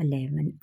11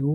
2।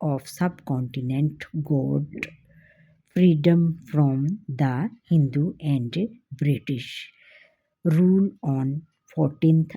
of subcontinent got freedom from the Hindu and British rule on 14th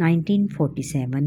1947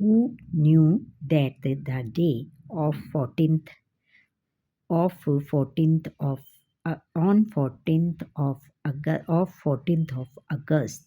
Who knew that the day of 14th of 14th of on 14th of 14th of August,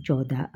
14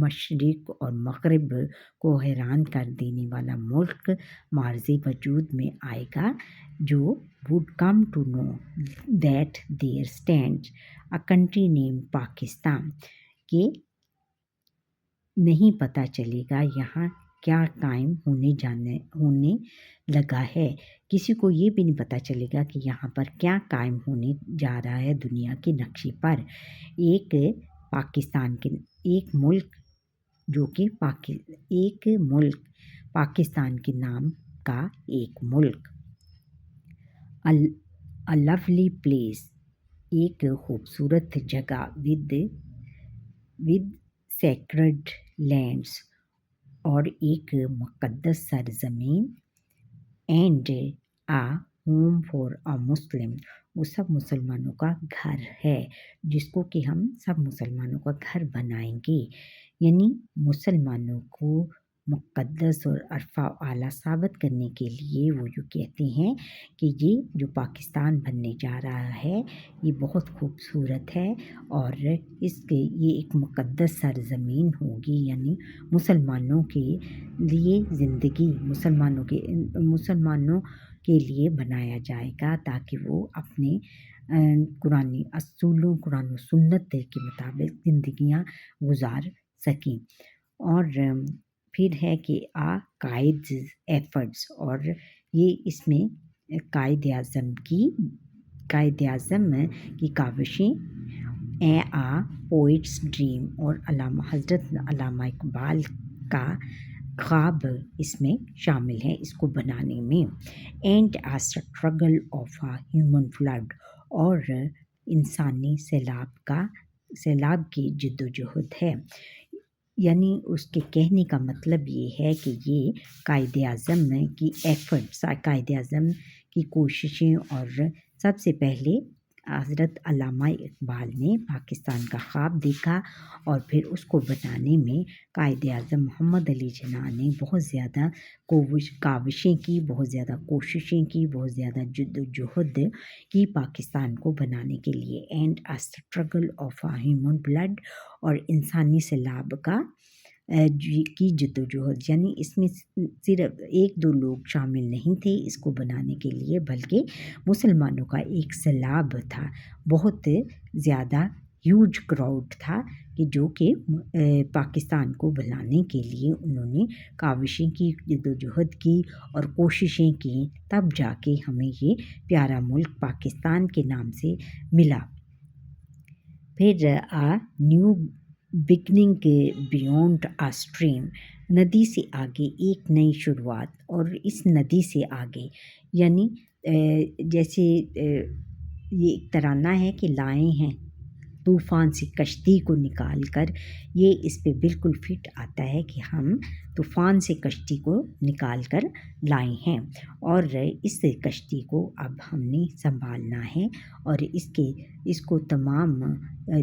مشرق اور مغرب کو حیران کر دینے والا ملک معرض وجود میں آئے گا جو would come to know that there stands a country named Pakistan کہ نہیں پتہ چلے گا یہاں کیا قائم ہونے لگا ہے، کسی کو یہ بھی نہیں پتہ چلے گا کہ یہاں پر کیا قائم ہونے جا رہا ہے دنیا کے نقشے پر، ایک پاکستان کے ایک ملک جو کہ ایک ملک پاکستان کے نام کا ایک ملک، a lovely place ایک خوبصورت جگہ with sacred lands اور ایک مقدس سرزمین and a home for a Muslim وہ سب مسلمانوں کا گھر ہے جس کو کہ ہم سب مسلمانوں کا گھر بنائیں گے، یعنی مسلمانوں کو مقدس اور عرفہ و اعلیٰ ثابت کرنے کے لیے وہ یوں کہتے ہیں کہ یہ جو پاکستان بننے جا رہا ہے یہ بہت خوبصورت ہے اور یہ ایک مقدس سرزمین ہوگی، یعنی مسلمانوں کے لیے زندگی مسلمانوں کے لیے بنایا جائے گا تاکہ وہ اپنے قرآنی اصولوں قرآن و سنت کے مطابق زندگیاں گزار سکیں۔ اور پھر ہے کہ قائد ایفرٹس اور یہ اس میں قائد اعظم کی کاوشیں پوئٹس ڈریم اور حضرت علامہ اقبال کا خواب اس میں شامل ہے اس کو بنانے میں، and struggle of a human flood اور انسانی سیلاب کی جد و جہد ہے، یعنی اس کے کہنے کا مطلب یہ ہے کہ یہ قائد اعظم کی ایفرٹس قائد اعظم کی کوششیں اور سب سے پہلے حضرت علامہ اقبال نے پاکستان کا خواب دیکھا اور پھر اس کو بنانے میں قائد اعظم محمد علی جناح نے بہت زیادہ کاوشیں کی، بہت زیادہ کوششیں کی، بہت زیادہ جد و جہد کی پاکستان کو بنانے کے لیے، and struggle of a human blood اور انسانی سیلاب کی جد و جہد، یعنی اس میں صرف ایک دو لوگ شامل نہیں تھے اس کو بنانے کے لیے بلکہ مسلمانوں کا ایک سیلاب تھا، بہت زیادہ ہیوج کراؤڈ تھا کہ جو کہ پاکستان کو بنانے کے لیے انہوں نے کاوشیں کی، جد و جہد کی اور کوششیں کی، تب جا کے ہمیں یہ پیارا ملک پاکستان کے نام سے ملا۔ پھر new beginning beyond a stream ندی سے آگے ایک نئی شروعات، اور اس ندی سے آگے یعنی جیسے یہ ایک ترانہ ہے کہ لائے ہیں طوفان سے کشتی کو نکال کر، یہ اس پہ بالکل فٹ آتا ہے کہ ہم طوفان سے کشتی کو نکال کر لائے ہیں اور اس کشتی کو اب ہم نے سنبھالنا ہے اور اس کو تمام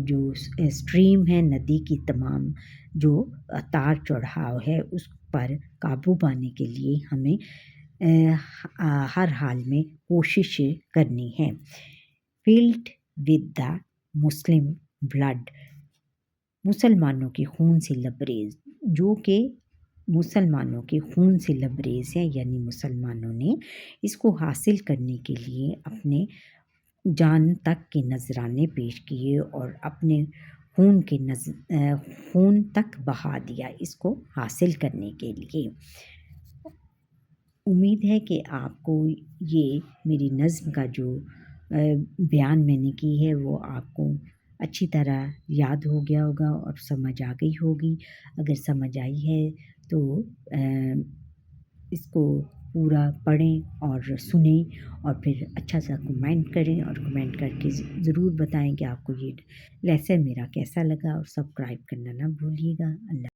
جو اسٹریم ہے ندی کی تمام جو اتار چڑھاؤ ہے اس پر قابو پانے کے لیے ہمیں ہر حال میں کوشش کرنی ہے۔ Flood with the Muslim blood مسلمانوں کے خون سے لبریز، جو کہ مسلمانوں کے خون سے لبریز ہے، یعنی مسلمانوں نے اس کو حاصل کرنے کے لیے اپنے جان تک کے نذرانے پیش کیے اور اپنے خون تک بہا دیا اس کو حاصل کرنے کے لیے۔ امید ہے کہ آپ کو یہ میری نظم کا جو بیان میں نے کی ہے وہ آپ کو اچھی طرح یاد ہو گیا ہوگا اور سمجھ آ گئی ہوگی۔ اگر سمجھ آئی ہے تو اس کو پورا پڑھیں اور سنیں اور پھر اچھا سا کمنٹ کریں اور کمنٹ کر کے ضرور بتائیں کہ آپ کو یہ لیسن میرا کیسا لگا اور سبسکرائب کرنا نہ بھولیے گا۔ اللہ